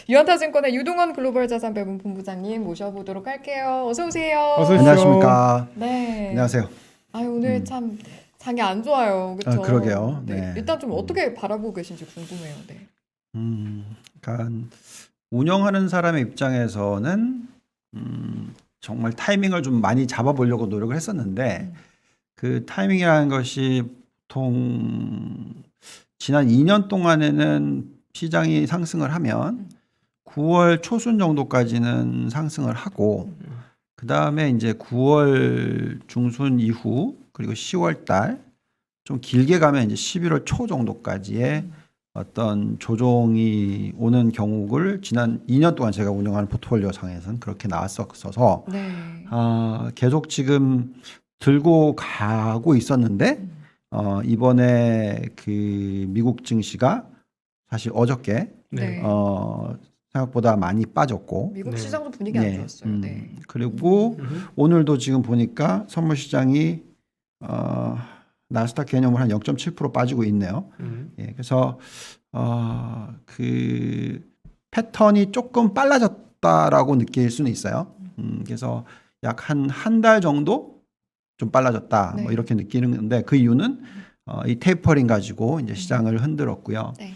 유한타증권의 유동원 글로벌 자산 배분 본부장님 모셔보도록 할게요. 어서 오세요. 어서 오십시오. 안녕하십니까. 네. 안녕하세요. 아유, 오늘 음. 참 장이 안 좋아요. 그렇죠? 그러게요. 네. 네. 일단 좀 어떻게 바라보고 계신지 궁금해요. 네. 그러니까 운영하는 사람의 입장에서는 정말 타이밍을 좀 많이 잡아보려고 노력을 했었는데 그 타이밍이라는 것이 보통 지난 2년 동안에는 시장이 상승을 하면 9월 초순 정도까지는 상승을 하고 그 다음에 이제 9월 중순 이후 그리고 10월 달 좀 길게 가면 이제 11월 초 정도까지의 어떤 조정이 오는 경우를 지난 2년 동안 제가 운영하는 포트폴리오 상에서는 그렇게 나왔었어서 네. 계속 지금 들고 가고 있었는데 이번에 그 미국 증시가 사실 어저께 네. 생각보다 많이 빠졌고 미국 네. 시장도 분위기 안 좋았어요. 네. 그리고 오늘도 지금 보니까 선물 시장이 나스닥 개념으로 한 0.7% 빠지고 있네요. 예, 그래서 그 패턴이 조금 빨라졌다라고 느낄 수는 있어요. 그래서 약 한 달 정도 좀 빨라졌다 네. 뭐 이렇게 느끼는데 그 이유는 이 테이퍼링 가지고 이제 시장을 흔들었고요. 네.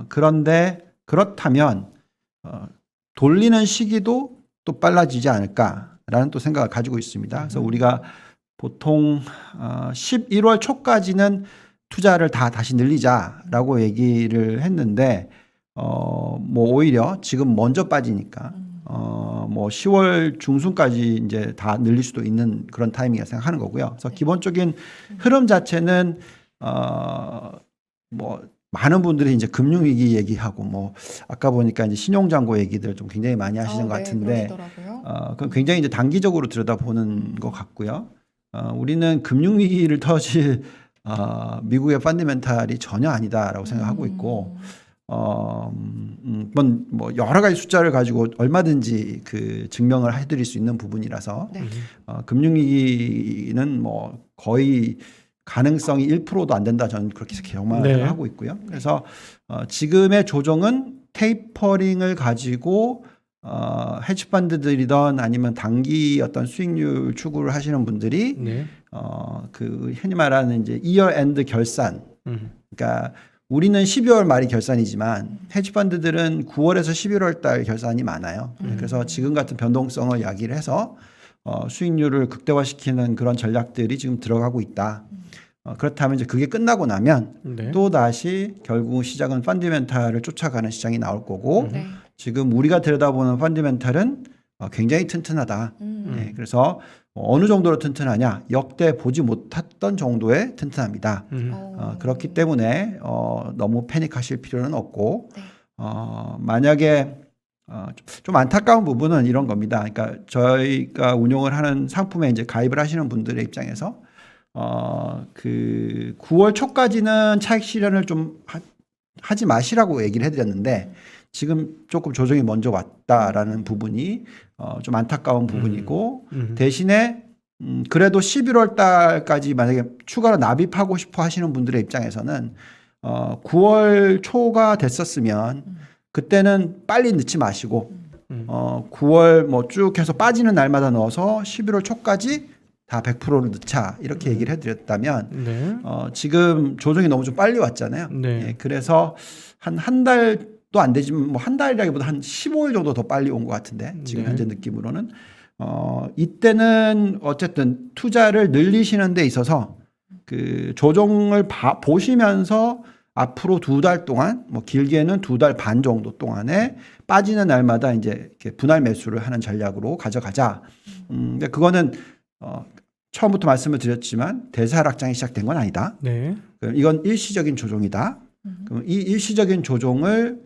그런데 그렇다면 돌리는 시기도 또 빨라지지 않을까라는 또 생각을 가지고 있습니다. 그래서 우리가 보통 11월 초까지는 투자를 다시 늘리자라고 얘기를 했는데 뭐 오히려 지금 먼저 빠지니까 뭐 10월 중순까지 이제 다 늘릴 수도 있는 그런 타이밍이라 생각하는 거고요. 그래서 기본적인 흐름 자체는 뭐 많은 분들이 이제 금융위기 얘기하고 뭐 아까 보니까 이제 신용장고 얘기들 좀 굉장히 많이 하시는 것 네, 같은데 그러시더라고요. 그건 굉장히 이제 단기적으로 들여다보는 것 같고요. 우리는 금융위기를 터질 미국의 펀더멘탈이 전혀 아니다라고 생각하고 있고 뭐 여러 가지 숫자를 가지고 얼마든지 그 증명을 해드릴 수 있는 부분이라서 네. 금융위기는 뭐 거의 가능성이 1%도 안 된다 저는 그렇게 경험을 하고 있고요. 그래서 지금의 조정은 테이퍼링을 가지고 헤지펀드들이든 아니면 단기 어떤 수익률 추구를 하시는 분들이 그 흔히 말하는 이제 이어 엔드 결산, 그러니까 우리는 12월 말이 결산이지만 헤지펀드들은 9월에서 11월 달 결산이 많아요. 그래서 지금 같은 변동성을 야기를 해서 수익률을 극대화시키는 그런 전략들이 지금 들어가고 있다. 그렇다면 이제 그게 끝나고 나면 또 다시 결국 시장은 펀더멘탈을 쫓아가는 시장이 나올 거고 네. 지금 우리가 들여다보는 펀더멘탈은 굉장히 튼튼하다. 네, 그래서 어느 정도로 튼튼하냐? 역대 보지 못했던 정도의 튼튼합니다. 그렇기 때문에 너무 패닉하실 필요는 없고 네. 만약에 좀 안타까운 부분은 이런 겁니다. 그러니까 저희가 운용을 하는 상품에 이제 가입을 하시는 분들의 입장에서 그 9월 초까지는 차익 실현을 좀 하지 마시라고 얘기를 해드렸는데 지금 조금 조정이 먼저 왔다라는 부분이 좀 안타까운 부분이고 대신에 그래도 11월 달까지 만약에 추가로 납입하고 싶어 하시는 분들의 입장에서는 9월 초가 됐었으면 그때는 빨리 넣지 마시고 9월 뭐 쭉 해서 빠지는 날마다 넣어서 11월 초까지 다 100%를 넣자 이렇게 얘기를 해드렸다면 지금 조정이 너무 좀 빨리 왔잖아요. 예, 그래서 한 달도 안 되지만 뭐 한 달이라기보다 한 15일 정도 더 빨리 온 것 같은데 지금 현재 느낌으로는 이때는 어쨌든 투자를 늘리시는 데 있어서 그 조정을 보시면서 앞으로 2달 동안 뭐 길게는 2달 반 정도 동안에 빠지는 날마다 이제 이렇게 분할 매수를 하는 전략으로 가져가자. 근데 그거는 처음부터 말씀을 드렸지만 대사락장이 시작된 건 아니다. 이건 일시적인 조정이다. 그럼 이 일시적인 조정을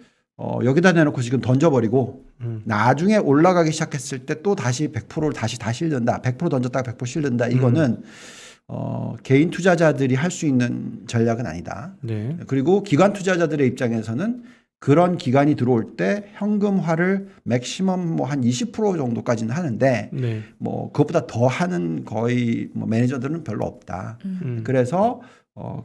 여기다 내놓고 지금 던져버리고 나중에 올라가기 시작했을 때 또 다시 100%를 다시 실른다. 100% 던졌다가 100% 실른다. 이거는 개인 투자자들이 할 수 있는 전략은 아니다. 그리고 기관 투자자들의 입장에서는 그런 기간이 들어올 때 현금화를 맥시멈 뭐 한 20% 정도까지는 하는데 뭐 그것보다 더 하는 거의 뭐 매니저들은 별로 없다. 그래서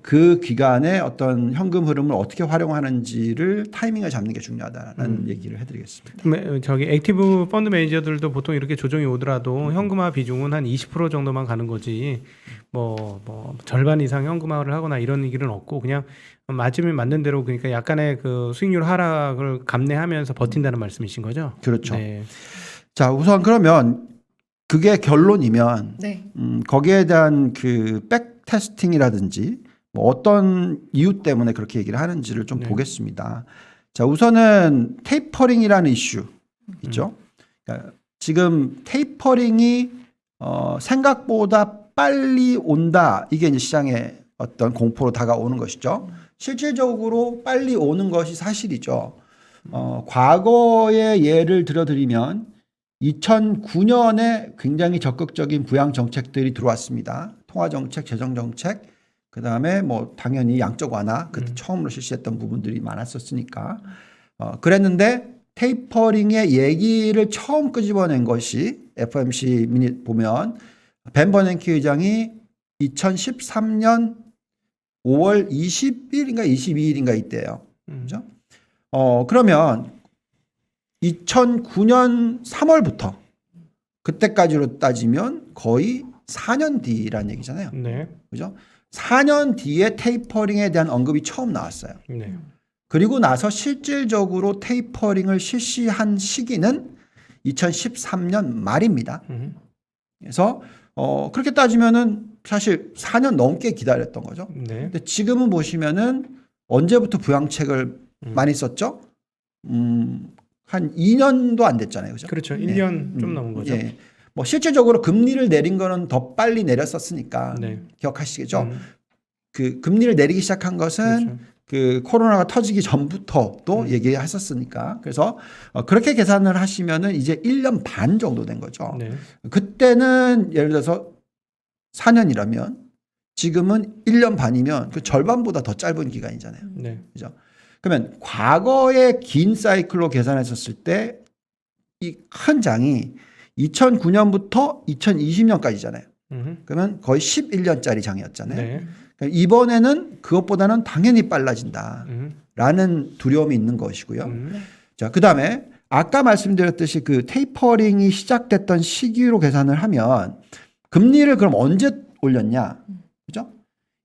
그 기간에 어떤 현금 흐름을 어떻게 활용하는지를 타이밍을 잡는 게 중요하다라는 얘기를 해드리겠습니다. 저기 액티브 펀드 매니저들도 보통 이렇게 조정이 오더라도 현금화 비중은 한 20% 정도만 가는 거지 뭐 절반 이상 현금화를 하거나 이런 얘기는 없고 그냥 맞으면 맞는 대로 그러니까 약간의 그 수익률 하락을 감내하면서 버틴다는 말씀이신 거죠? 그렇죠. 네. 자, 우선 그러면 그게 결론이면 네. 거기에 대한 그 백 테스팅이라든지 뭐 어떤 이유 때문에 그렇게 얘기를 하는지를 좀 네. 보겠습니다. 자, 우선은 테이퍼링이라는 이슈 있죠. 그러니까 지금 테이퍼링이 생각보다 빨리 온다. 이게 이제 시장의 어떤 공포로 다가오는 것이죠. 실질적으로 빨리 오는 것이 사실이죠. 과거의 예를 들어드리면 2009년에 굉장히 적극적인 부양 정책들이 들어왔습니다. 통화 정책, 재정 정책, 그 다음에 뭐 당연히 양적 완화, 그때 처음으로 실시했던 부분들이 많았었으니까. 그랬는데 테이퍼링의 얘기를 처음 끄집어낸 것이 FOMC 미닛 보면 벤 버냉키 의장이 2013년 5월 20일인가 22일인가 이때예요. 그죠? 그러면 2009년 3월부터 그때까지로 따지면 거의 4년 뒤라는 얘기잖아요. 네. 그죠? 4년 뒤에 테이퍼링에 대한 언급이 처음 나왔어요. 네. 그리고 나서 실질적으로 테이퍼링을 실시한 시기는 2013년 말입니다. 그래서 그렇게 따지면은 사실 4년 넘게 기다렸던 거죠. 네. 근데 지금은 보시면은 언제부터 부양책을 많이 썼죠? 한 2년도 안 됐잖아요. 그죠? 그렇죠. 네. 1년 좀 넘은 거죠. 예. 뭐 실질적으로 금리를 내린 거는 더 빨리 내렸었으니까 네. 기억하시겠죠? 그 금리를 내리기 시작한 것은 그렇죠. 그 코로나가 터지기 전부터도 얘기했었으니까 그래서 그렇게 계산을 하시면은 이제 1년 반 정도 된 거죠. 네. 그때는 예를 들어서 4년이라면 지금은 1년 반이면 그 절반보다 더 짧은 기간이잖아요. 네. 그죠? 그러면 과거의 긴 사이클로 계산했었을 때 이 큰 장이 2009년부터 2020년까지잖아요. 그러면 거의 11년짜리 장이었잖아요. 네. 그러니까 이번에는 그것보다는 당연히 빨라진다라는 두려움이 있는 것이고요. 자, 그다음에 아까 말씀드렸듯이 그 테이퍼링이 시작됐던 시기로 계산을 하면 금리를 그럼 언제 올렸냐? 그죠?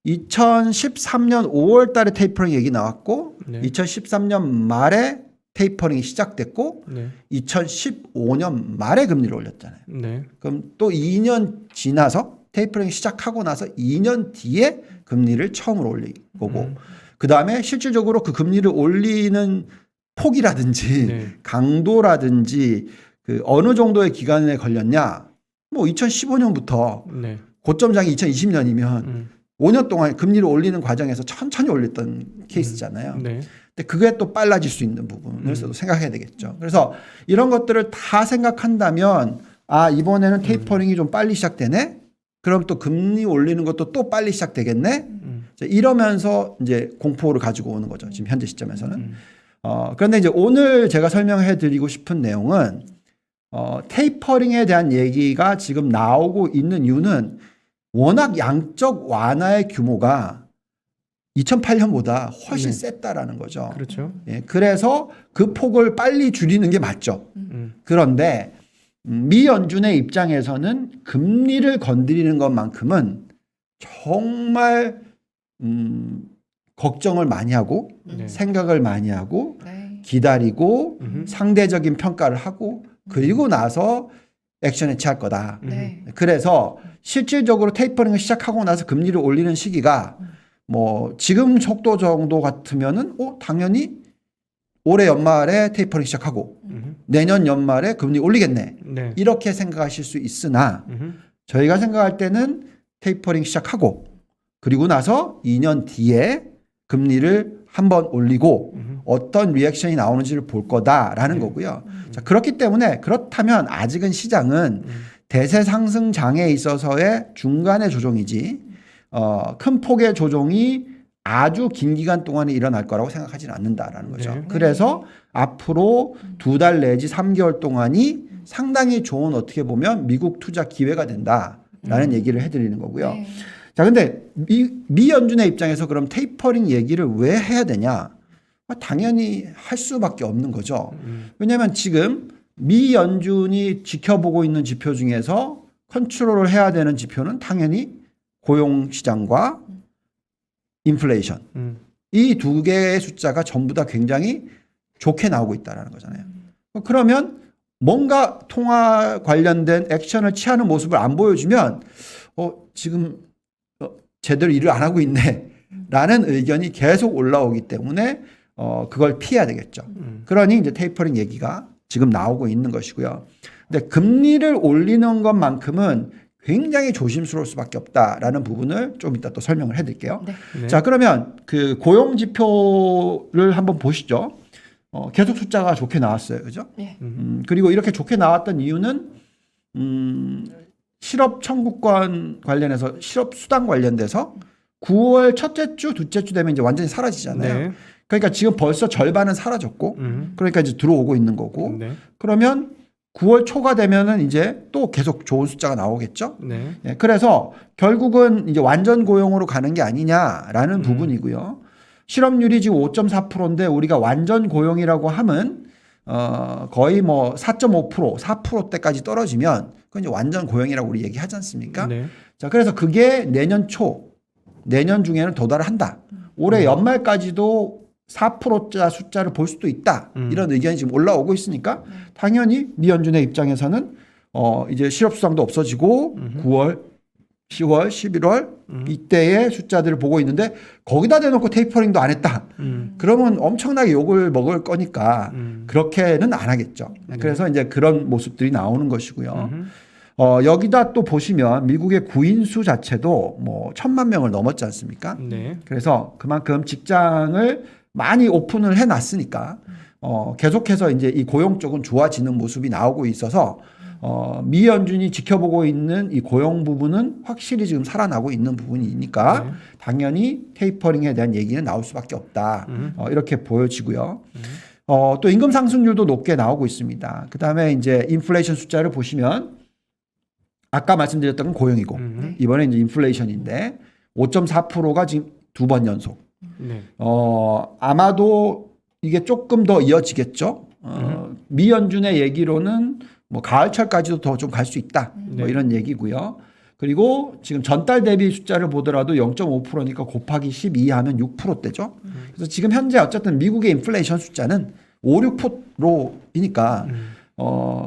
2013년 5월 달에 테이퍼링 얘기 나왔고 네. 2013년 말에 테이퍼링이 시작됐고 네. 2015년 말에 금리를 올렸잖아요. 네. 그럼 또 2년 지나서 테이퍼링 시작하고 나서 2년 뒤에 금리를 처음으로 올린 거고 그 다음에 실질적으로 그 금리를 올리는 폭이라든지 네. 강도라든지 그 어느 정도의 기간에 걸렸냐 뭐 2015년부터 네. 고점장이 2020년이면 5년 동안 금리를 올리는 과정에서 천천히 올렸던 케이스잖아요. 네. 근데 그게 또 빨라질 수 있는 부분을 또 생각해야 되겠죠. 그래서 이런 것들을 다 생각한다면 아 이번에는 테이퍼링이 좀 빨리 시작되네. 그럼 또 금리 올리는 것도 또 빨리 시작되겠네. 이러면서 이제 공포를 가지고 오는 거죠. 지금 현재 시점에서는. 그런데 이제 오늘 제가 설명해 드리고 싶은 내용은 테이퍼링에 대한 얘기가 지금 나오고 있는 이유는 워낙 양적 완화의 규모가 2008년보다 훨씬 네. 셌다라는 거죠. 그렇죠. 예, 그래서 그 폭을 빨리 줄이는 게 맞죠. 그런데 미 연준의 입장에서는 금리를 건드리는 것만큼은 정말 걱정을 많이 하고 네. 생각을 많이 하고 네. 기다리고 상대적인 평가를 하고 그리고 나서 액션에 취할 거다. 네. 그래서 실질적으로 테이퍼링을 시작하고 나서 금리를 올리는 시기가 뭐 지금 속도 정도 같으면은 당연히 올해 연말에 테이퍼링 시작하고 내년 연말에 금리 올리겠네. 네. 이렇게 생각하실 수 있으나 저희가 생각할 때는 테이퍼링 시작하고 그리고 나서 2년 뒤에 금리를 한번 올리고 어떤 리액션이 나오는지를 볼 거다라는 거고요. 자, 그렇기 때문에 그렇다면 아직은 시장은 대세 상승 장에 있어서의 중간의 조정이지 큰 폭의 조정이 아주 긴 기간 동안에 일어날 거라고 생각하지는 않는다라는 거죠. 네. 그래서 앞으로 2달 내지 3개월 동안이 상당히 좋은 어떻게 보면 미국 투자 기회가 된다라는 얘기를 해드리는 거고요. 네. 자, 근데 미 연준의 입장에서 그럼 테이퍼링 얘기를 왜 해야 되냐? 당연히 할 수밖에 없는 거죠. 왜냐하면 지금 미 연준이 지켜보고 있는 지표 중에서 컨트롤을 해야 되는 지표는 당연히 고용 시장과 인플레이션. 이 두 개의 숫자가 전부 다 굉장히 좋게 나오고 있다는 거잖아요. 그러면 뭔가 통화 관련된 액션을 취하는 모습을 안 보여주면 지금 제대로 일을 안 하고 있네 라는 의견이 계속 올라오기 때문에 그걸 피해야 되겠죠. 그러니 이제 테이퍼링 얘기가 지금 나오고 있는 것이고요. 근데 금리를 올리는 것만큼은 굉장히 조심스러울 수밖에 없다라는 부분을 좀 이따 또 설명을 해드릴게요. 네. 자, 그러면 그 고용 지표를 한번 보시죠. 계속 숫자가 좋게 나왔어요, 그죠? 네. 그리고 이렇게 좋게 나왔던 이유는 실업 청구권 관련해서 실업 수당 관련돼서 9월 첫째 주, 둘째 주 되면 이제 완전히 사라지잖아요. 네. 그러니까 지금 벌써 절반은 사라졌고, 그러니까 이제 들어오고 있는 거고, 네. 그러면 9월 초가 되면은 이제 또 계속 좋은 숫자가 나오겠죠. 네. 예, 그래서 결국은 이제 완전 고용으로 가는 게 아니냐라는 부분이고요. 실업률이 지금 5.4%인데 우리가 완전 고용이라고 하면 거의 뭐 4.5%, 4%대까지 떨어지면 그건 이제 완전 고용이라고 우리 얘기하지 않습니까? 네. 자, 그래서 그게 내년 중에는 도달을 한다. 올해 연말까지도 4%자 숫자를 볼 수도 있다. 이런 의견이 지금 올라오고 있으니까 당연히 미 연준의 입장에서는 이제 실업 수당도 없어지고 9월, 10월, 11월 이때의 숫자들을 보고 있는데 거기다 대놓고 테이퍼링도 안 했다. 그러면 엄청나게 욕을 먹을 거니까 그렇게는 안 하겠죠. 그래서 이제 그런 모습들이 나오는 것이고요. 여기다 또 보시면 미국의 구인수 자체도 뭐 1,000만 명을 넘었지 않습니까? 네. 그래서 그만큼 직장을 많이 오픈을 해놨으니까 계속해서 이제 이 고용 쪽은 좋아지는 모습이 나오고 있어서 미 연준이 지켜보고 있는 이 고용 부분은 확실히 지금 살아나고 있는 부분이니까 네. 당연히 테이퍼링에 대한 얘기는 나올 수밖에 없다. 이렇게 보여지고요. 또 임금 상승률도 높게 나오고 있습니다. 그 다음에 이제 인플레이션 숫자를 보시면 아까 말씀드렸던 건 고용이고 이번에 이제 인플레이션인데 5.4%가 지금 두 번 연속. 네. 아마도 이게 조금 더 이어지겠죠. 미 연준의 얘기로는 뭐 가을철까지도 더 좀 갈 수 있다. 뭐 네. 이런 얘기고요. 그리고 지금 전달 대비 숫자를 보더라도 0.5%니까 곱하기 12 하면 6%대죠. 그래서 지금 현재 어쨌든 미국의 인플레이션 숫자는 5, 6%이니까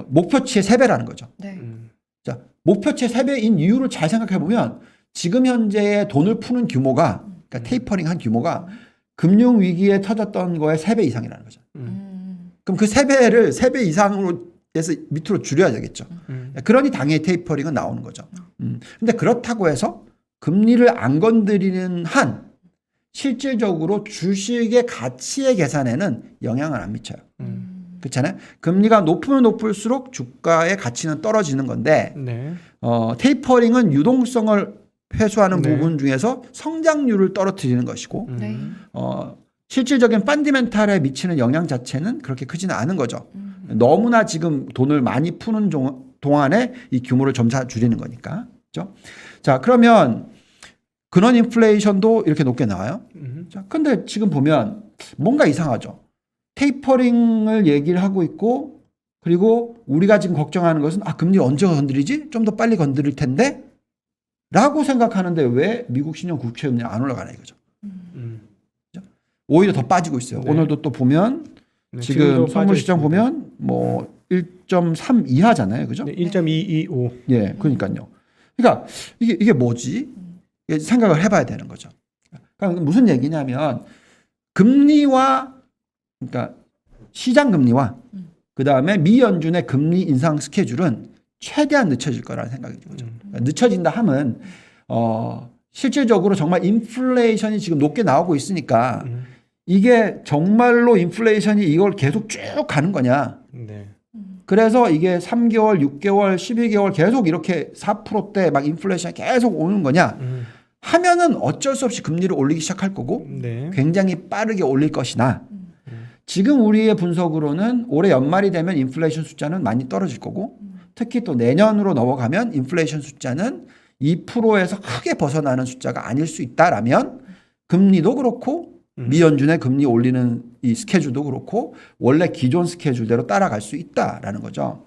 목표치의 3배라는 거죠. 네. 자, 목표치의 3배인 이유를 잘 생각해 보면 지금 현재의 돈을 푸는 규모가 그러니까 테이퍼링 한 규모가 금융 위기에 터졌던 거의 3배 이상이라는 거죠. 그럼 그 3배를 3배 이상으로 해서 밑으로 줄여야 되겠죠. 그러니 당연히 테이퍼링은 나오는 거죠. 근데 그렇다고 해서 금리를 안 건드리는 한 실질적으로 주식의 가치의 계산에는 영향을 안 미쳐요. 그렇잖아요. 금리가 높으면 높을수록 주가의 가치는 떨어지는 건데 네. 테이퍼링은 유동성을 회수하는 네. 부분 중에서 성장률을 떨어뜨리는 것이고 네. 실질적인 펀디멘탈에 미치는 영향 자체는 그렇게 크지는 않은 거죠. 너무나 지금 돈을 많이 푸는 동안에 이 규모를 점차 줄이는 거니까. 그렇죠? 자, 그러면 근원 인플레이션도 이렇게 높게 나와요. 자, 근데 지금 보면 뭔가 이상하죠. 테이퍼링을 얘기를 하고 있고 그리고 우리가 지금 걱정하는 것은 금리 언제 건드리지? 좀 더 빨리 건드릴 텐데 라고 생각하는데 왜 미국 신용 국채금리 안 올라가나 이거죠. 오히려 더 빠지고 있어요. 네. 오늘도 또 보면 네. 지금 지금도 선물 시장 빠져 있습니다. 보면 뭐 1.3 이하잖아요. 그죠? 네, 1.225. 예, 그러니까요. 그러니까 이게 뭐지? 이게 생각을 해봐야 되는 거죠. 그러니까 무슨 얘기냐면 금리와 그러니까 시장 금리와 그 다음에 미 연준의 금리 인상 스케줄은 최대한 늦춰질 거라는 생각이 들죠. 그러니까 늦춰진다 하면 실질적으로 정말 인플레이션이 지금 높게 나오고 있으니까 이게 정말로 인플레이션이 이걸 계속 쭉 가는 거냐. 네. 그래서 이게 3개월, 6개월, 12개월 계속 이렇게 4%대 막 인플레이션이 계속 오는 거냐 하면은 어쩔 수 없이 금리를 올리기 시작할 거고 네. 굉장히 빠르게 올릴 것이나 지금 우리의 분석으로는 올해 연말이 되면 인플레이션 숫자는 많이 떨어질 거고 특히 또 내년으로 넘어가면 인플레이션 숫자는 2%에서 크게 벗어나는 숫자가 아닐 수 있다라면 금리도 그렇고 미연준의 금리 올리는 이 스케줄도 그렇고 원래 기존 스케줄대로 따라갈 수 있다라는 거죠.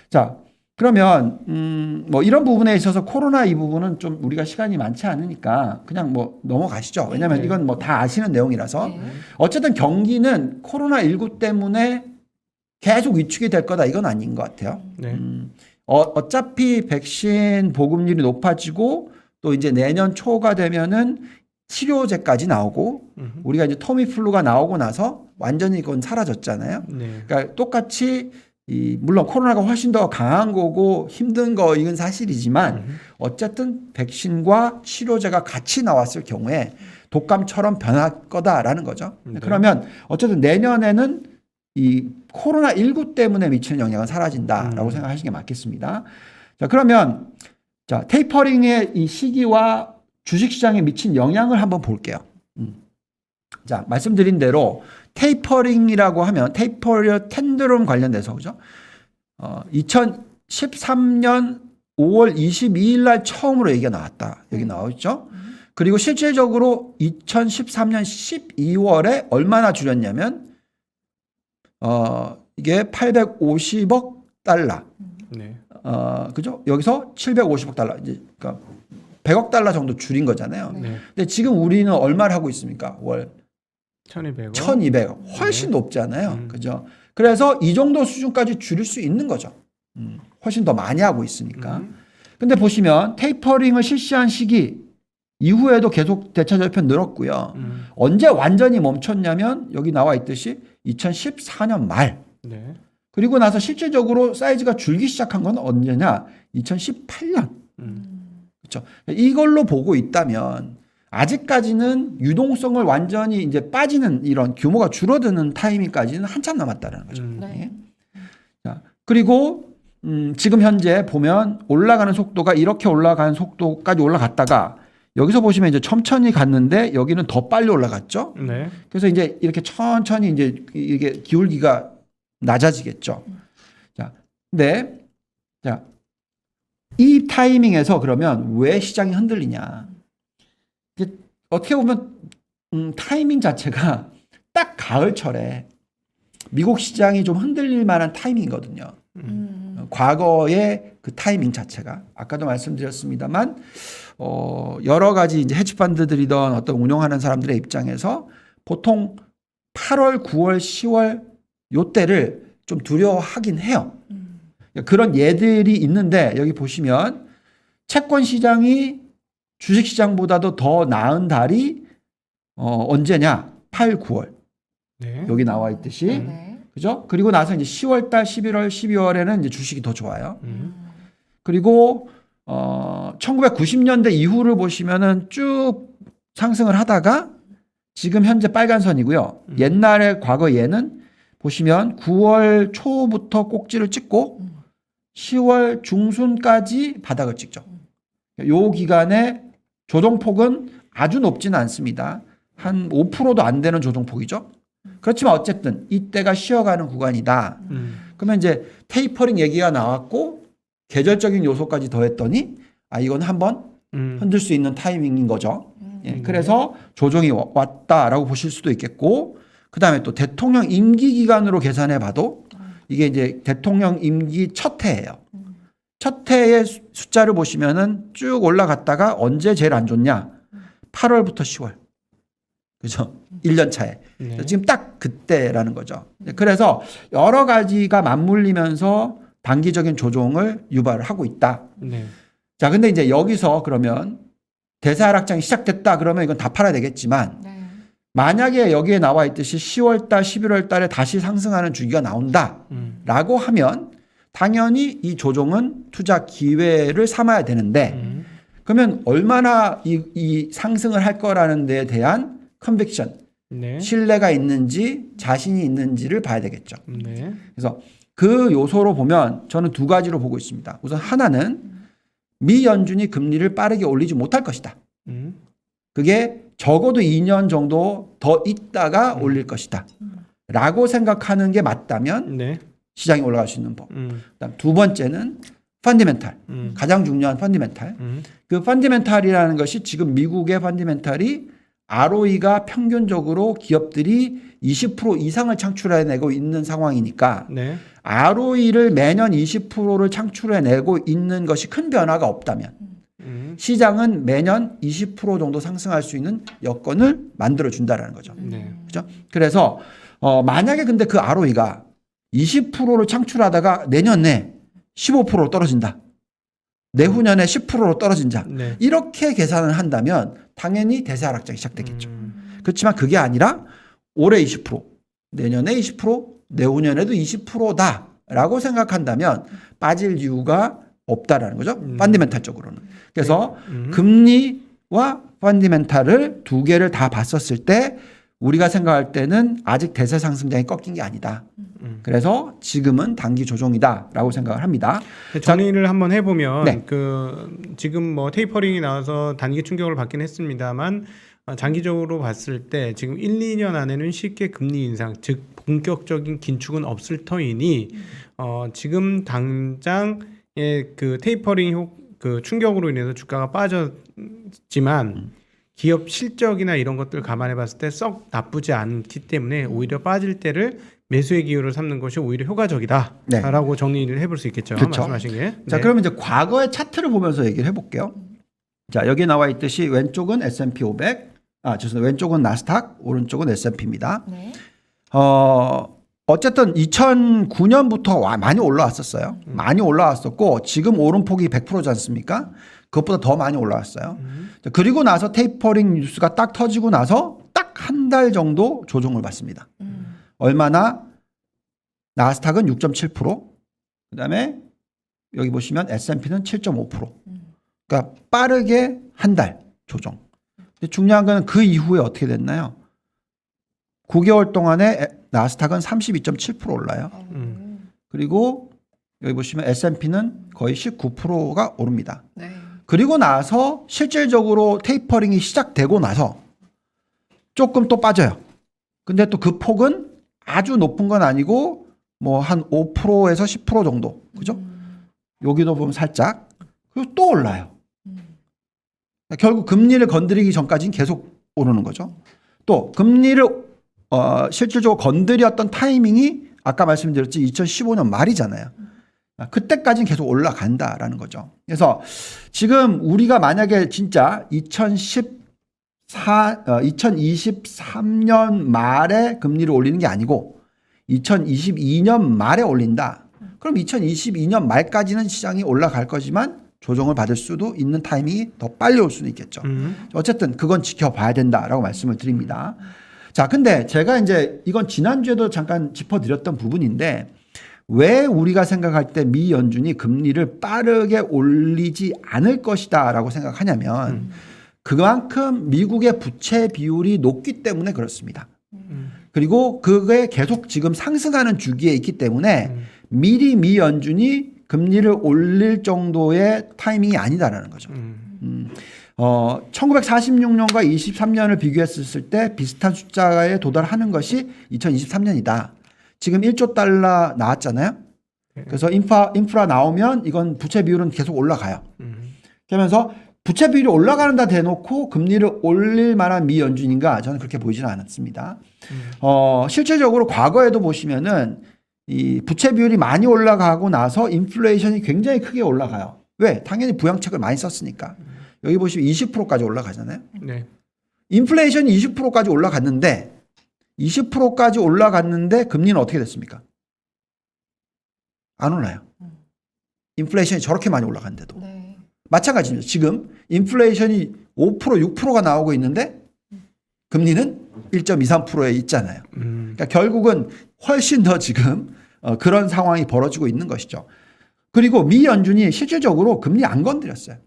자, 그러면 뭐 이런 부분에 있어서 코로나 이 부분은 좀 우리가 시간이 많지 않으니까 그냥 뭐 넘어가시죠. 왜냐하면 네. 이건 뭐 다 아시는 내용이라서 네. 어쨌든 경기는 코로나19 때문에 계속 위축이 될 거다 이건 아닌 것 같아요. 네. 어차피 백신 보급률이 높아지고 또 이제 내년 초가 되면은 치료제까지 나오고 우리가 이제 터미플루가 나오고 나서 완전히 그건 사라졌잖아요. 네. 그러니까 똑같이 물론 코로나가 훨씬 더 강한 거고 힘든 거 이건 사실이지만 어쨌든 백신과 치료제가 같이 나왔을 경우에 독감처럼 변할 거다라는 거죠. 네. 그러면 어쨌든 내년에는 이 코로나19 때문에 미치는 영향은 사라진다라고 생각하시는 게 맞겠습니다. 자, 그러면 자, 테이퍼링의 이 시기와 주식시장에 미친 영향을 한번 볼게요. 자, 말씀드린 대로 테이퍼링이라고 하면 테이퍼리어 텐드럼 관련돼서 그죠? 2013년 5월 22일 날 처음으로 얘기가 나왔다. 여기 나오죠? 그리고 실질적으로 2013년 12월에 얼마나 줄였냐면 이게 850억 달러. 네. 그죠? 여기서 750억 달러. 이제 그러니까 100억 달러 정도 줄인 거잖아요. 네. 근데 지금 우리는 얼마를 하고 있습니까? 월 1200원. 1200억. 훨씬 높잖아요. 그죠? 그래서 이 정도 수준까지 줄일 수 있는 거죠. 훨씬 더 많이 하고 있으니까. 근데 보시면 테이퍼링을 실시한 시기 이후에도 계속 대차절편 늘었고요. 언제 완전히 멈췄냐면 여기 나와 있듯이 2014년 말. 네. 그리고 나서 실질적으로 사이즈가 줄기 시작한 건 언제냐? 2018년. 그렇죠. 이걸로 보고 있다면 아직까지는 유동성을 완전히 이제 빠지는 이런 규모가 줄어드는 타이밍까지는 한참 남았다는 거죠. 네. 자, 그리고 지금 현재 보면 올라가는 속도가 이렇게 올라가는 속도까지 올라갔다가 여기서 보시면 이제 천천히 갔는데 여기는 더 빨리 올라갔죠. 네. 그래서 이제 이렇게 천천히 이제 이게 기울기가 낮아지겠죠. 자, 근데 자, 이 타이밍에서 그러면 왜 시장이 흔들리냐? 이게 어떻게 보면 타이밍 자체가 딱 가을철에 미국 시장이 좀 흔들릴 만한 타이밍이거든요. 과거의 그 타이밍 자체가 아까도 말씀드렸습니다만 여러 가지 이제 헤지펀드들이던 어떤 운용하는 사람들의 입장에서 보통 8월, 9월, 10월 요때를 좀 두려워하긴 해요. 그런 예들이 있는데 여기 보시면 채권 시장이 주식 시장보다도 더 나은 달이 언제냐? 8, 9월. 네. 여기 나와 있듯이. 네. 그죠? 그리고 나서 이제 10월 달, 11월, 12월에는 이제 주식이 더 좋아요. 그리고 1990년대 이후를 보시면은 쭉 상승을 하다가 지금 현재 빨간 선이고요. 옛날에 과거 얘는 보시면 9월 초부터 꼭지를 찍고 10월 중순까지 바닥을 찍죠. 요 기간에 조정폭은 아주 높지는 않습니다. 한 5%도 안 되는 조정폭이죠. 그렇지만 어쨌든 이때가 쉬어가는 구간이다. 그러면 이제 테이퍼링 얘기가 나왔고 계절적인 요소까지 더했더니 이건 한번 흔들 수 있는 타이밍인 거죠. 예, 그래서 조정이 왔다라고 보실 수도 있겠고, 그 다음에 또 대통령 임기 기간으로 계산해 봐도 이게 이제 대통령 임기 첫 해예요. 첫 해의 숫자를 보시면은 쭉 올라갔다가 언제 제일 안 좋냐? 8월부터 10월. 그죠? 1년 차에. 네. 지금 딱 그때라는 거죠. 그래서 여러 가지가 맞물리면서 단기적인 조정을 유발을 하고 있다. 네. 자, 근데 이제 여기서 그러면 대세 하락장이 시작됐다 그러면 이건 다 팔아야 되겠지만 네. 만약에 여기에 나와 있듯이 10월 달, 11월 달에 다시 상승하는 주기가 나온다라고 하면 당연히 이 조정은 투자 기회를 삼아야 되는데 그러면 얼마나 이 상승을 할 거라는 데에 대한 컨빅션, 네. 신뢰가 있는지 자신이 있는지를 봐야 되겠죠. 네. 그래서 그 요소로 보면 저는 두 가지로 보고 있습니다. 우선 하나는 미 연준이 금리를 빠르게 올리지 못할 것이다. 그게 적어도 2년 정도 더 있다가 올릴 것이다. 라고 생각하는 게 맞다면 네. 시장이 올라갈 수 있는 법. 음. 그다음 두 번째는 펀디멘탈. 가장 중요한 펀디멘탈. 음. 그 펀디멘탈이라는 것이 지금 미국의 펀디멘탈이 ROE가 평균적으로 기업들이 20% 이상을 창출해내고 있는 상황이니까 네. ROE를 매년 20%를 창출해내고 있는 것이 큰 변화가 없다면 시장은 매년 20% 정도 상승할 수 있는 여건을 만들어 준다라는 거죠. 네. 그죠? 그래서 만약에 근데 그 ROE가 20%를 창출하다가 내년에 15%로 떨어진다. 내후년에 10%로 떨어진다. 네. 이렇게 계산을 한다면 당연히 대세 하락장이 시작되겠죠. 그렇지만 그게 아니라 올해 20%, 내년에 20%, 내후년에도 20%다라고 생각한다면 빠질 이유가 없다라는 거죠. 펀디멘탈적으로는. 그래서 금리와 펀디멘탈을 두 개를 다 봤었을 때 우리가 생각할 때는 아직 대세 상승장이 꺾인 게 아니다. 그래서 지금은 단기 조정이다라고 생각을 합니다. 정리를 한번 해보면 네. 그 지금 뭐 테이퍼링이 나와서 단기 충격을 받긴 했습니다만 장기적으로 봤을 때 지금 1, 2년 안에는 쉽게 금리 인상, 즉 본격적인 긴축은 없을 터이니 지금 당장의 그 테이퍼링 그 충격으로 인해서 주가가 빠졌지만 기업 실적이나 이런 것들 감안해 봤을 때 썩 나쁘지 않기 때문에 오히려 빠질 때를 매수의 기회를 삼는 것이 오히려 효과적이다라고 정리를 해볼 수 있겠죠. 그렇죠. 말씀하신 게. 자, 네. 그러면 이제 과거의 차트를 보면서 얘기를 해볼게요. 자, 여기 나와 있듯이 왼쪽은 S&P 500, 죄송합니다. 왼쪽은 나스닥, 오른쪽은 S&P입니다. 네. 어쨌든 2009년부터 많이 올라왔었어요. 많이 올라왔었고 지금 오름폭이 100%지 않습니까? 그것보다 더 많이 올라왔어요. 자, 그리고 나서 테이퍼링 뉴스가 딱 터지고 나서 딱 한 달 정도 조정을 받습니다. 얼마나? 나스닥은 6.7%, 그다음에 여기 보시면 S&P는 7.5%. 그러니까 빠르게 한 달 조정. 근데 중요한 거는 그 이후에 어떻게 됐나요? 9개월 동안에 나스닥은 32.7% 올라요. 그리고 여기 보시면 S&P는 거의 19%가 오릅니다. 네. 그리고 나서 실질적으로 테이퍼링이 시작되고 나서 조금 또 빠져요. 근데 또 그 폭은 아주 높은 건 아니고 뭐 한 5%에서 10% 정도. 그죠? 여기도 보면 살짝. 그리고 또 올라요. 결국 금리를 건드리기 전까지는 계속 오르는 거죠. 또 금리를 실질적으로 건드렸던 타이밍이 아까 말씀드렸지 2015년 말이잖아요. 그때까지는 계속 올라간다라는 거죠. 그래서 지금 우리가 만약에 진짜 2023년 말에 금리를 올리는 게 아니고 2022년 말에 올린다. 그럼 2022년 말까지는 시장이 올라갈 거지만 조정을 받을 수도 있는 타이밍이 더 빨리 올 수도 있겠죠. 어쨌든 그건 지켜봐야 된다라고 말씀을 드립니다. 자, 근데 제가 이제 이건 지난주에도 잠깐 짚어드렸던 부분인데 왜 우리가 생각할 때 미 연준이 금리를 빠르게 올리지 않을 것이다라고 생각하냐면 그만큼 미국의 부채 비율이 높기 때문에 그렇습니다. 그리고 그게 계속 지금 상승하는 주기에 있기 때문에 미리 미 연준이 금리를 올릴 정도의 타이밍이 아니다라는 거죠. 1946년과 23년을 비교했을 때 비슷한 숫자에 도달하는 것이 2023년이다. 지금 1조 달러 나왔잖아요. 그래서 인프라 나오면 이건 부채 비율은 계속 올라가요. 그러면서 부채 비율이 올라가는다 대놓고 금리를 올릴 만한 미 연준인가 저는 그렇게 보이지는 않았습니다. 실질적으로 과거에도 보시면은 이 부채 비율이 많이 올라가고 나서 인플레이션이 굉장히 크게 올라가요. 왜? 당연히 부양책을 많이 썼으니까. 여기 보시면 20%까지 올라가잖아요. 네. 인플레이션이 20%까지 올라갔는데 20%까지 올라갔는데 금리는 어떻게 됐습니까? 안 올라요. 인플레이션이 저렇게 많이 올라갔는데도. 네. 마찬가지입니다. 지금 인플레이션이 5%, 6%가 나오고 있는데 금리는 1.23%에 있잖아요. 그러니까 결국은 훨씬 더 지금 그런 상황이 벌어지고 있는 것이죠. 그리고 미 연준이 실질적으로 금리 안 건드렸어요.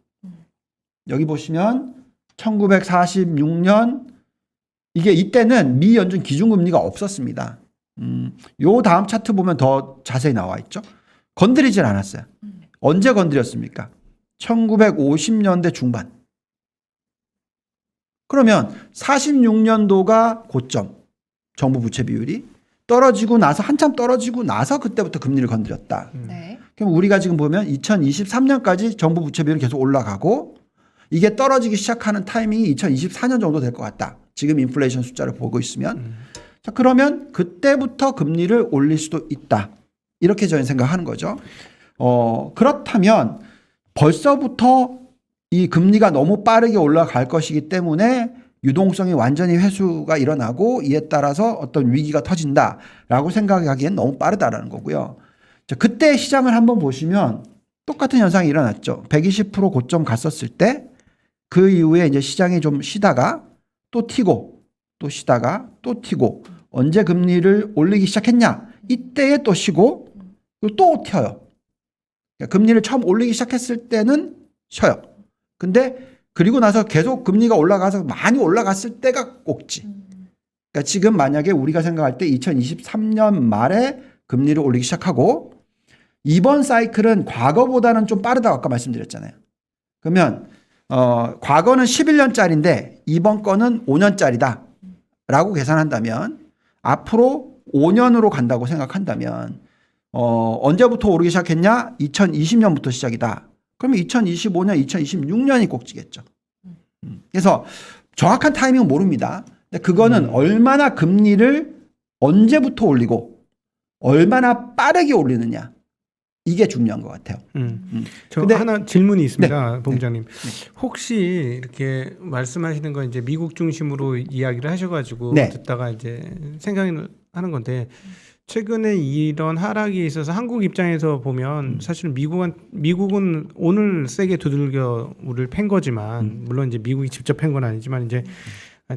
여기 보시면 1946년 이때는 미 연준 기준금리가 없었습니다. 요 다음 차트 보면 더 자세히 나와 있죠. 건드리질 않았어요. 언제 건드렸습니까? 1950년대 중반. 그러면 46년도가 고점, 정부 부채 비율이 떨어지고 나서 한참 떨어지고 나서 그때부터 금리를 건드렸다. 네. 그럼 우리가 지금 보면 2023년까지 정부 부채 비율은 계속 올라가고 이게 떨어지기 시작하는 타이밍이 2024년 정도 될 것 같다. 지금 인플레이션 숫자를 보고 있으면. 자, 그러면 그때부터 금리를 올릴 수도 있다. 이렇게 저는 생각하는 거죠. 그렇다면 벌써부터 이 금리가 너무 빠르게 올라갈 것이기 때문에 유동성이 완전히 회수가 일어나고 이에 따라서 어떤 위기가 터진다라고 생각하기엔 너무 빠르다라는 거고요. 자, 그때 시장을 한번 보시면 똑같은 현상이 일어났죠. 120% 고점 갔었을 때 그 이후에 이제 시장이 좀 쉬다가 또 튀고 또 쉬다가 또 튀고 언제 금리를 올리기 시작했냐? 이때에 또 쉬고 또 튀어요. 그러니까 금리를 처음 올리기 시작했을 때는 쉬어요. 근데 그리고 나서 계속 금리가 올라가서 많이 올라갔을 때가 꼭지. 그러니까 지금 만약에 우리가 생각할 때 2023년 말에 금리를 올리기 시작하고 이번 사이클은 과거보다는 좀 빠르다고 아까 말씀드렸잖아요. 그러면 과거는 11년짜리인데 이번 거는 5년짜리다 라고 계산한다면 앞으로 5년으로 간다고 생각한다면 언제부터 오르기 시작했냐? 2020년부터 시작이다. 그러면 2025년, 2026년이 꼭지겠죠. 그래서 정확한 타이밍은 모릅니다. 근데 그거는 얼마나 금리를 언제부터 올리고 얼마나 빠르게 올리느냐. 이게 중요한 것 같아요. 저 근데- 하나 질문이 있습니다, 네. 본부장님. 혹시 이렇게 말씀하시는 건 이제 미국 중심으로 이야기를 하셔가지고 네. 듣다가 이제 생각을 하는 건데 최근에 이런 하락이 있어서 한국 입장에서 보면 사실 미국은 오늘 세게 두들겨 우리를 팬 거지만 물론 이제 미국이 직접 팬 건 아니지만 이제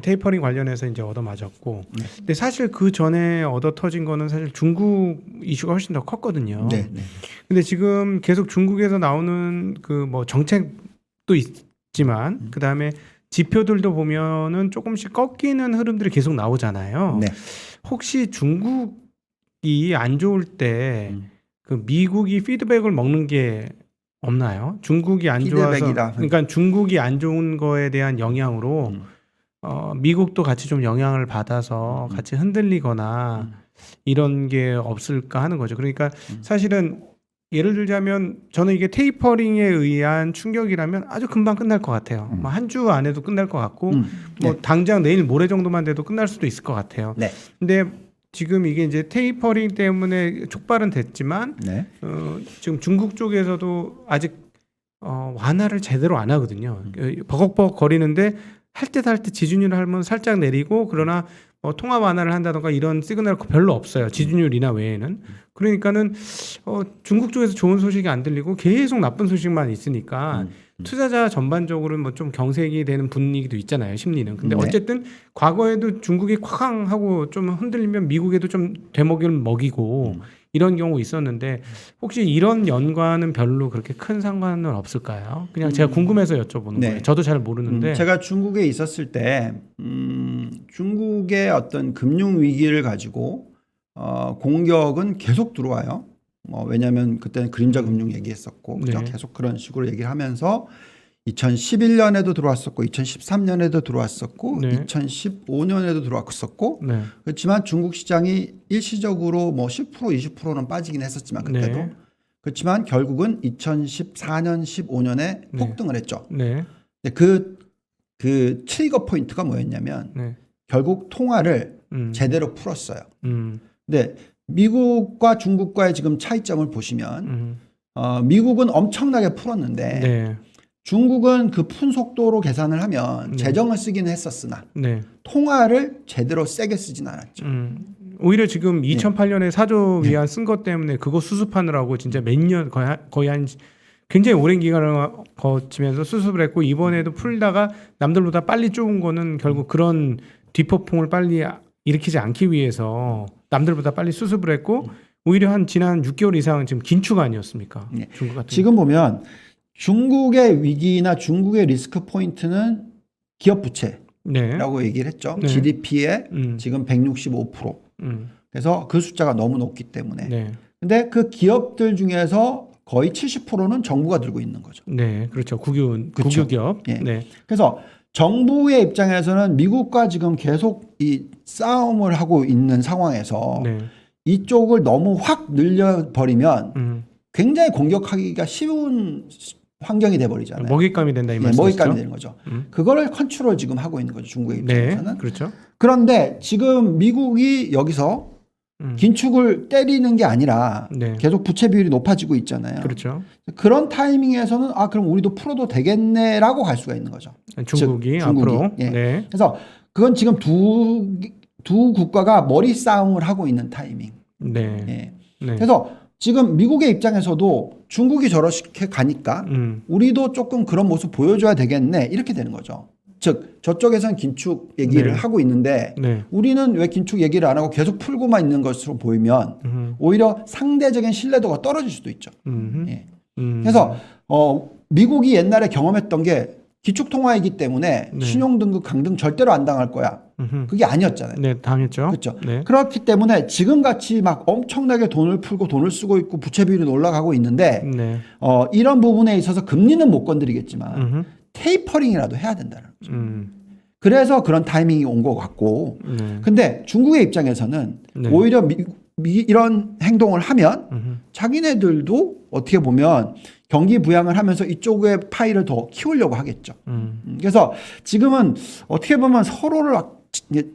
테이퍼링 관련해서 이제 얻어 맞았고 근데 사실 그 전에 얻어 터진 거는 사실 중국 이슈가 훨씬 더 컸거든요. 네, 네. 근데 지금 계속 중국에서 나오는 그 뭐 정책도 있지만 그 다음에 지표들도 보면은 조금씩 꺾이는 흐름들이 계속 나오잖아요. 네. 혹시 중국이 안 좋을 때 그 미국이 피드백을 먹는 게 없나요? 중국이 안 좋아서 피드백이다. 그러니까 중국이 안 좋은 거에 대한 영향으로 미국도 같이 좀 영향을 받아서 같이 흔들리거나 이런 게 없을까 하는 거죠. 그러니까 사실은 예를 들자면 저는 이게 테이퍼링에 의한 충격이라면 아주 금방 끝날 것 같아요. 뭐 한 주 안에도 끝날 것 같고 뭐 네. 당장 내일 모레 정도만 돼도 끝날 수도 있을 것 같아요. 네. 근데 지금 이게 이제 테이퍼링 때문에 촉발은 됐지만 네. 지금 중국 쪽에서도 아직 완화를 제대로 안 하거든요. 버벅버벅 거리는데 할 때 지준율을 하면 살짝 내리고 그러나 통화 완화를 한다던가 이런 시그널 별로 없어요. 지준율 인하 외에는. 그러니까는 중국 쪽에서 좋은 소식이 안 들리고 계속 나쁜 소식만 있으니까 투자자 전반적으로 뭐 좀 경색이 되는 분위기도 있잖아요. 심리는. 근데 네. 어쨌든 과거에도 중국이 쾅 하고 좀 흔들리면 미국에도 좀 되먹이를 먹이고 이런 경우 있었는데 혹시 이런 연관은 별로 그렇게 큰 상관은 없을까요? 그냥 제가 궁금해서 여쭤보는 네. 거예요. 저도 잘 모르는데. 제가 중국에 있었을 때 중국의 어떤 금융 위기를 가지고 공격은 계속 들어와요. 왜냐하면 그때는 그림자 금융 얘기했었고 그죠? 네. 계속 그런 식으로 얘기를 하면서 2011년에도 들어왔었고 2013년에도 들어왔었고 네. 2015년에도 들어왔었고 네. 그렇지만 중국 시장이 일시적으로 뭐 10% 20%는 빠지긴 했었지만 그때도 네. 그렇지만 결국은 2014년 15년에 네. 폭등을 했죠. 네. 근데 그 트리거 포인트가 뭐였냐면 네. 결국 통화를 음. 제대로 풀었어요. 음. 근데 미국과 중국과의 지금 차이점을 보시면 음. 미국은 엄청나게 풀었는데 네. 중국은 그 푼 속도로 계산을 하면 네. 재정을 쓰기는 했었으나 네. 통화를 제대로 세게 쓰진 않았죠. 오히려 지금 2008년에 4조 네. 위안 쓴 것 때문에 그거 수습하느라고 진짜 몇 년 거의 한 굉장히 오랜 기간을 거치면서 수습을 했고 이번에도 풀다가 남들보다 빨리 쪼은 거는 결국 그런 뒤폭풍을 빨리 일으키지 않기 위해서 남들보다 빨리 수습을 했고 오히려 한 지난 6개월 이상 지금 긴축 아니었습니까? 네. 중국 같은 지금 보면 중국의 위기나 중국의 리스크 포인트는 기업 부채라고 네. 얘기를 했죠. 네. GDP의 음. 지금 165%. 음. 그래서 그 숫자가 너무 높기 때문에. 네. 근데 그 기업들 중에서 거의 70%는 정부가 들고 있는 거죠. 네. 그렇죠. 그렇죠. 국유기업. 예. 네. 그래서 정부의 입장에서는 미국과 지금 계속 이 싸움을 하고 있는 상황에서 네. 이쪽을 너무 확 늘려버리면 굉장히 공격하기가 쉬운 환경이 돼버리잖아요. 먹잇감이 된다 이 네, 말씀이시죠? 먹잇감이 되는 거죠. 그거를 컨트롤 지금 하고 있는 거죠. 중국의 입장에서는. 네, 그렇죠. 그런데 지금 미국이 여기서 긴축을 때리는 게 아니라 네, 계속 부채 비율이 높아지고 있잖아요. 그렇죠. 그런 타이밍에서는 아 그럼 우리도 풀어도 되겠네라고 갈 수가 있는 거죠. 중국이 즉, 앞으로. 예. 네, 그래서 그건 지금 두 국가가 머리 싸움을 하고 있는 타이밍. 네, 예. 네. 그래서 지금 미국의 입장에서도 중국이 저렇게 가니까 우리도 조금 그런 모습 보여줘야 되겠네 이렇게 되는 거죠. 즉 저쪽에서는 긴축 얘기를 네. 하고 있는데 네. 우리는 왜 긴축 얘기를 안 하고 계속 풀고만 있는 것으로 보이면 오히려 상대적인 신뢰도가 떨어질 수도 있죠. 예. 그래서 미국이 옛날에 경험했던 게 기축통화이기 때문에 네. 신용등급 강등 절대로 안 당할 거야. 그게 아니었잖아요. 네, 당했죠. 그렇죠. 네. 그렇기 때문에 지금같이 막 엄청나게 돈을 풀고 돈을 쓰고 있고 부채 비율이 올라가고 있는데 네. 이런 부분에 있어서 금리는 못 건드리겠지만 테이퍼링이라도 해야 된다는 거죠. 그래서 그런 타이밍이 온 것 같고 네. 근데 중국의 입장에서는 네. 오히려 이런 행동을 하면 자기네들도 어떻게 보면 경기 부양을 하면서 이쪽의 파이를 더 키우려고 하겠죠. 그래서 지금은 어떻게 보면 서로를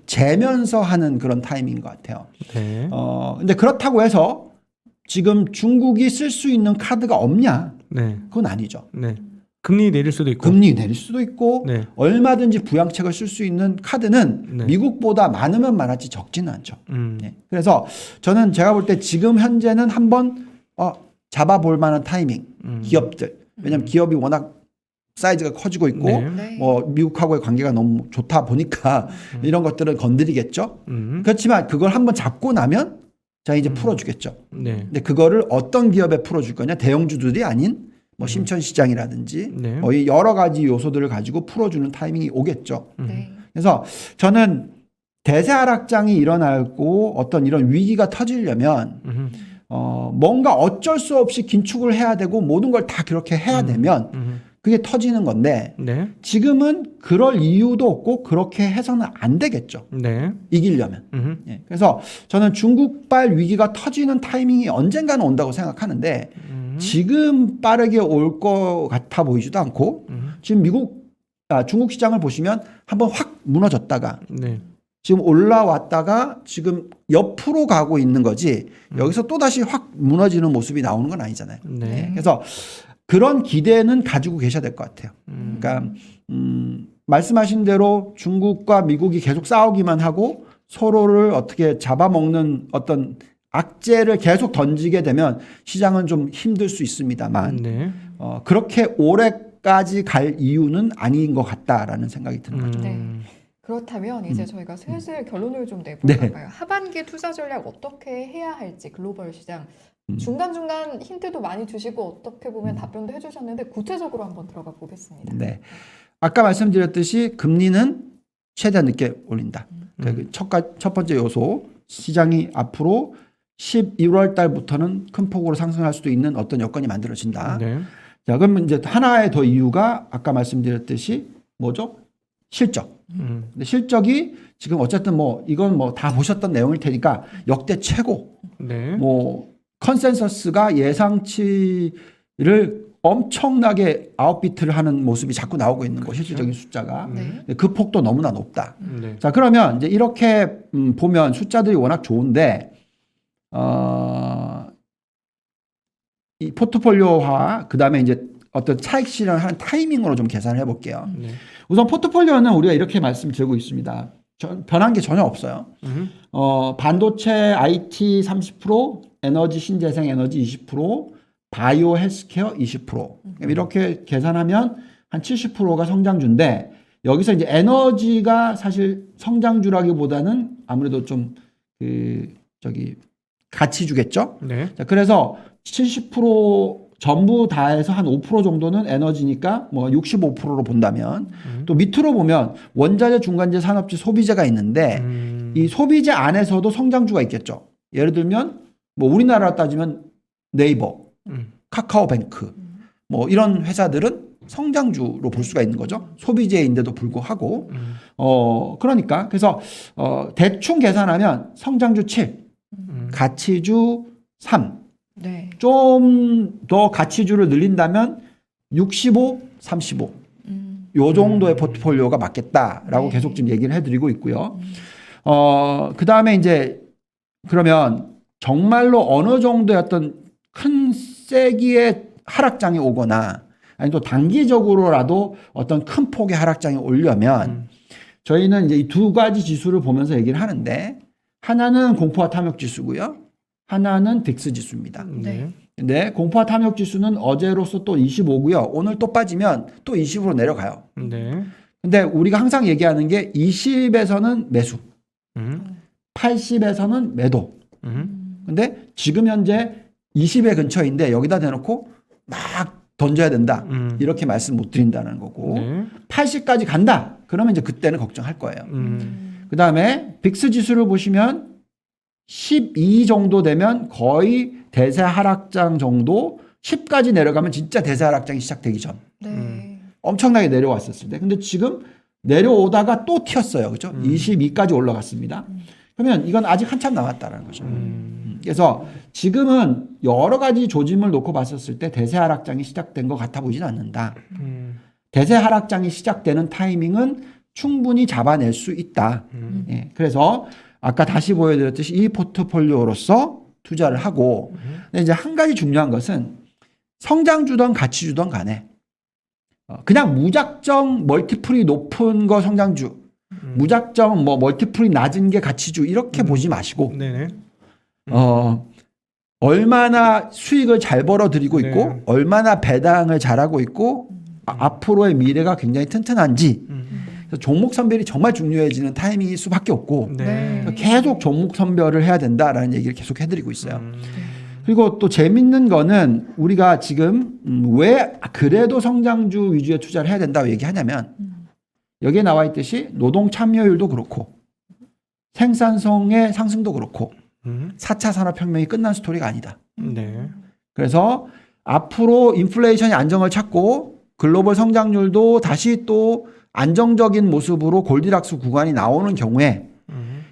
재면서 하는 그런 타이밍인 것 같아요. 네. 근데 그렇다고 해서 지금 중국이 쓸 수 있는 카드가 없냐? 네. 그건 아니죠. 네. 금리 내릴 수도 있고. 금리 내릴 수도 있고 네. 얼마든지 부양책을 쓸 수 있는 카드는 네. 미국보다 많으면 많았지 적지는 않죠. 음. 네. 그래서 저는 제가 볼 때 지금 현재는 한번 잡아볼 만한 타이밍 기업들 왜냐하면 기업이 워낙 사이즈가 커지고 있고 네. 네. 뭐 미국하고의 관계가 너무 좋다 보니까 이런 것들은 건드리겠죠. 그렇지만 그걸 한번 잡고 나면 자 이제 풀어주겠죠. 네. 근데 그거를 어떤 기업에 풀어줄 거냐 대형주들이 아닌 뭐 심천시장이라든지 네. 뭐 이 여러 가지 요소들을 가지고 풀어주는 타이밍이 오겠죠. 네. 그래서 저는 대세 하락장이 일어나고 어떤 이런 위기가 터지려면 뭔가 어쩔 수 없이 긴축을 해야 되고 모든 걸 다 그렇게 해야 되면 그게 터지는 건데 네. 지금은 그럴 이유도 없고 그렇게 해서는 안 되겠죠. 네. 이기려면. 예. 그래서 저는 중국발 위기가 터지는 타이밍이 언젠가는 온다고 생각하는데 지금 빠르게 올 것 같아 보이지도 않고 지금 중국 시장을 보시면 한번 확 무너졌다가 네. 지금 올라왔다가 지금 옆으로 가고 있는 거지 여기서 또다시 확 무너지는 모습이 나오는 건 아니잖아요. 네. 예. 그래서 그런 기대는 가지고 계셔야 될 것 같아요. 그러니까 말씀하신 대로 중국과 미국이 계속 싸우기만 하고 서로를 어떻게 잡아먹는 어떤 악재를 계속 던지게 되면 시장은 좀 힘들 수 있습니다만 네. 그렇게 오래까지 갈 이유는 아닌 것 같다라는 생각이 드는 거죠. 네. 그렇다면 이제 저희가 슬슬 결론을 좀 내볼까요? 하반기 투자 전략 어떻게 해야 할지 글로벌 시장 중간중간 힌트도 많이 주시고 어떻게 보면 답변도 해주셨는데 구체적으로 한번 들어가 보겠습니다. 네. 아까 말씀드렸듯이 금리는 최대한 늦게 올린다. 첫 번째 요소 시장이 앞으로 11월 달부터는 큰 폭으로 상승할 수도 있는 어떤 여건이 만들어진다. 네. 자, 그러면 이제 하나의 더 이유가 아까 말씀드렸듯이 뭐죠? 실적. 근데 실적이 지금 어쨌든 뭐 이건 뭐 다 보셨던 내용일 테니까 역대 최고. 네. 뭐 컨센서스가 예상치를 엄청나게 아웃비트를 하는 모습이 자꾸 나오고 있는 거 실질적인 숫자가 네. 그 폭도 너무나 높다. 네. 자 그러면 이제 이렇게 보면 숫자들이 워낙 좋은데 이 포트폴리오화 그다음에 이제 어떤 차익 실현을 하는 타이밍으로 좀 계산을 해볼게요. 네. 우선 포트폴리오는 우리가 이렇게 말씀드리고 있습니다. 변한 게 전혀 없어요. 반도체 IT 30%, 에너지 신재생 에너지 20%, 바이오 헬스케어 20%. 이렇게 계산하면 한 70%가 성장주인데 여기서 이제 에너지가 사실 성장주라기보다는 아무래도 좀 가치주겠죠. 네. 자, 그래서 70% 전부 다 해서 한 5% 정도는 에너지니까 뭐 65%로 본다면 또 밑으로 보면 원자재, 중간재, 산업재, 소비재가 있는데 이 소비재 안에서도 성장주가 있겠죠. 예를 들면 뭐 우리나라로 따지면 네이버, 카카오뱅크 뭐 이런 회사들은 성장주로 볼 수가 있는 거죠. 소비재인데도 불구하고. 그러니까 그래서 대충 계산하면 성장주 7, 가치주 3. 네. 좀 더 가치주를 늘린다면 65, 35. 요 정도의 포트폴리오가 맞겠다라고 네. 계속 지금 얘기를 해드리고 있고요. 그 다음에 이제 그러면 정말로 어느 정도의 어떤 큰 세기의 하락장이 오거나 아니 또 단기적으로라도 어떤 큰 폭의 하락장이 오려면 저희는 이제 이 두 가지 지수를 보면서 얘기를 하는데 하나는 공포와 탐욕 지수고요. 하나는 딕스 지수입니다. 네. 근데 공포와 탐욕 지수는 어제로서 또 25고요. 오늘 또 빠지면 또 20으로 내려가요. 네. 근데 우리가 항상 얘기하는 게 20에서는 매수, 음. 80에서는 매도. 근데 지금 현재 20의 근처인데 여기다 대놓고 막 던져야 된다. 이렇게 말씀 못 드린다는 거고. 네. 80까지 간다. 그러면 이제 그때는 걱정할 거예요. 그 다음에 빅스 지수를 보시면 12 정도 되면 거의 대세 하락장 정도, 10까지 내려가면 진짜 대세 하락장이 시작되기 전. 네. 엄청나게 내려왔었을 때. 근데 지금 내려오다가 또 튀었어요. 그죠? 22까지 올라갔습니다. 그러면 이건 아직 한참 남았다는 거죠. 그래서 지금은 여러 가지 조짐을 놓고 봤었을 때 대세 하락장이 시작된 것 같아 보이진 않는다. 대세 하락장이 시작되는 타이밍은 충분히 잡아낼 수 있다. 예, 그래서 아까 다시 보여드렸듯이 이 포트폴리오로서 투자를 하고 근데 이제 한 가지 중요한 것은 성장주든 가치주든 간에 그냥 무작정 멀티플이 높은 거 성장주, 무작정 뭐 멀티플이 낮은 게 가치주 이렇게 보지 마시고 네네. 얼마나 수익을 잘 벌어들이고 있고 네. 얼마나 배당을 잘하고 있고 앞으로의 미래가 굉장히 튼튼한지 그래서 종목 선별이 정말 중요해지는 타이밍일 수밖에 없고 네. 계속 종목 선별을 해야 된다라는 얘기를 계속 해드리고 있어요. 그리고 또 재밌는 거는 우리가 지금 왜 그래도 성장주 위주의 투자를 해야 된다고 얘기하냐면 여기에 나와 있듯이 노동 참여율도 그렇고 생산성의 상승도 그렇고 4차 산업혁명이 끝난 스토리가 아니다. 네. 그래서 앞으로 인플레이션이 안정을 찾고 글로벌 성장률도 다시 또 안정적인 모습으로 골디락스 구간이 나오는 경우에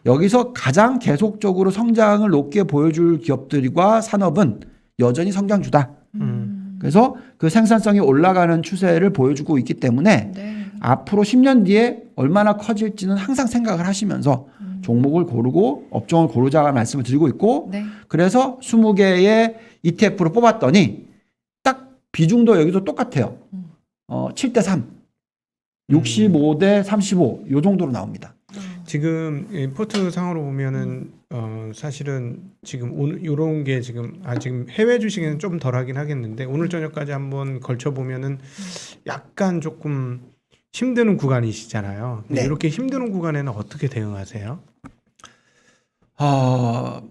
여기서 가장 계속적으로 성장을 높게 보여줄 기업들과 산업은 여전히 성장주다. 그래서 그 생산성이 올라가는 추세를 보여주고 있기 때문에 네. 앞으로 10년 뒤에 얼마나 커질지는 항상 생각을 하시면서 종목을 고르고 업종을 고르자는 말씀을 드리고 있고 네. 그래서 20개의 ETF를 뽑았더니 딱 비중도 여기도 똑같아요. 7대 3. 65대 35. 요 정도로 나옵니다. 지금 이 포트 상으로 보면은 사실은 지금 오늘 요런 게 지금 지금 해외 주식에는 좀 덜하긴 하겠는데 오늘 저녁까지 한번 걸쳐 보면은 약간 조금 힘드는 구간이시잖아요. 네. 이렇게 힘드는 구간에는 어떻게 대응하세요?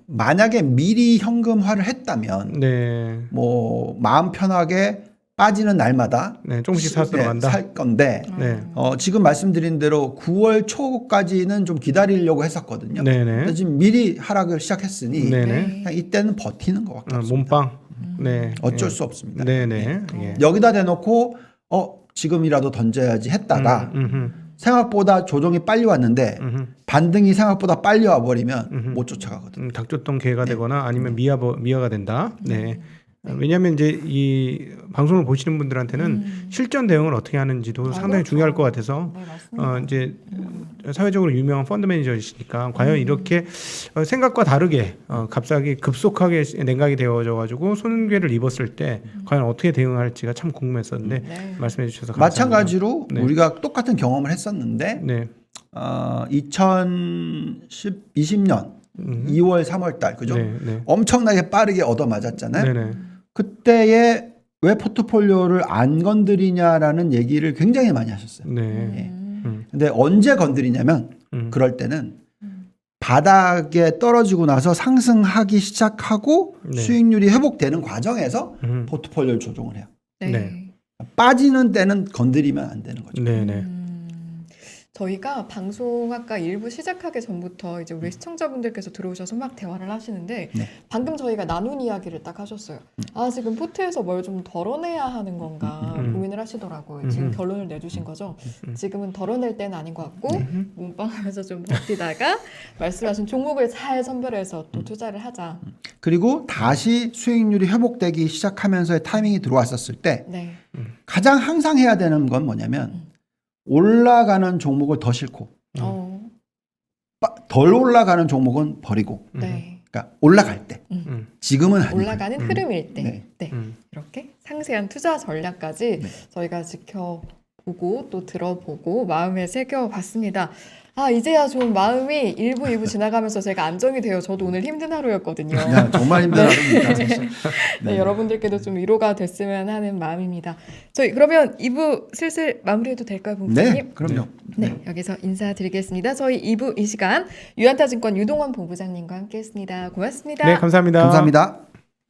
만약에 미리 현금화를 했다면 네. 뭐 마음 편하게 빠지는 날마다 네, 조금씩 사 들어간다. 살 건데 네. 지금 말씀드린 대로 9월 초까지는 좀 기다리려고 했었거든요. 네네. 근데 지금 미리 하락을 시작했으니 네네. 그냥 이때는 버티는 것밖에 없습니다. 몸빵. 네. 어쩔 수 없습니다. 네네. 예. 여기다 대놓고 지금이라도 던져야지 했다가 생각보다 조정이 빨리 왔는데 반등이 생각보다 빨리 와버리면 못 쫓아가거든요. 닭줬던 개가 되거나 아니면 미아가 된다. 네. 왜냐하면 이제 이 방송을 보시는 분들한테는 실전 대응을 어떻게 하는지도 상당히 중요할 것 같아서 네, 맞습니다. 이제 사회적으로 유명한 펀드 매니저이시니까 과연 이렇게 생각과 다르게 갑자기 급속하게 냉각이 되어져 가지고 손괴를 입었을 때 과연 어떻게 대응할지가 참 궁금했었는데 네. 말씀해 주셔서 감사합니다. 마찬가지로 네. 우리가 똑같은 경험을 했었는데 네. 2020년 2월 3월 달 그죠? 네, 네. 엄청나게 빠르게 얻어맞았잖아요. 네네. 그때에 왜 포트폴리오를 안 건드리냐라는 얘기를 굉장히 많이 하셨어요. 네. 예. 근데 언제 건드리냐면 그럴 때는 바닥에 떨어지고 나서 상승하기 시작하고 네. 수익률이 회복되는 과정에서 포트폴리오를 조정을 해요. 네. 네. 빠지는 때는 건드리면 안 되는 거죠. 네네. 저희가 방송 아까 1부 시작하기 전부터 이제 우리 시청자분들께서 들어오셔서 막 대화를 하시는데 네. 방금 저희가 나눈 이야기를 딱 하셨어요. 아, 지금 포트에서 뭘 좀 덜어내야 하는 건가 고민을 하시더라고요. 지금 결론을 내주신 거죠. 지금은 덜어낼 때는 아닌 것 같고 몸빵하면서 좀 버티다가 말씀하신 종목을 잘 선별해서 또 투자를 하자. 그리고 다시 수익률이 회복되기 시작하면서의 타이밍이 들어왔었을 때 네. 가장 항상 해야 되는 건 뭐냐면 올라가는 종목을 더 싫고 덜 올라가는 종목은 버리고 네. 그러니까 올라갈 때 지금은 아니고 올라가는 흐름일 때. 네. 네. 이렇게 상세한 투자 전략까지 네. 저희가 지켜보고 또 들어보고 마음에 새겨봤습니다. 아, 이제야 좀 마음이 1부, 2부 지나가면서 제가 안정이 돼요. 저도 오늘 힘든 하루였거든요. 야, 정말 힘든 하루입니다. 사실. 네, 여러분들께도 좀 위로가 됐으면 하는 마음입니다. 저희 그러면 2부 슬슬 마무리해도 될까요, 본부장님? 네, 그럼요. 네, 여기서 인사드리겠습니다. 저희 2부 이 시간 유한타증권 유동원 본부장님과 함께했습니다. 고맙습니다. 네, 감사합니다. 감사합니다.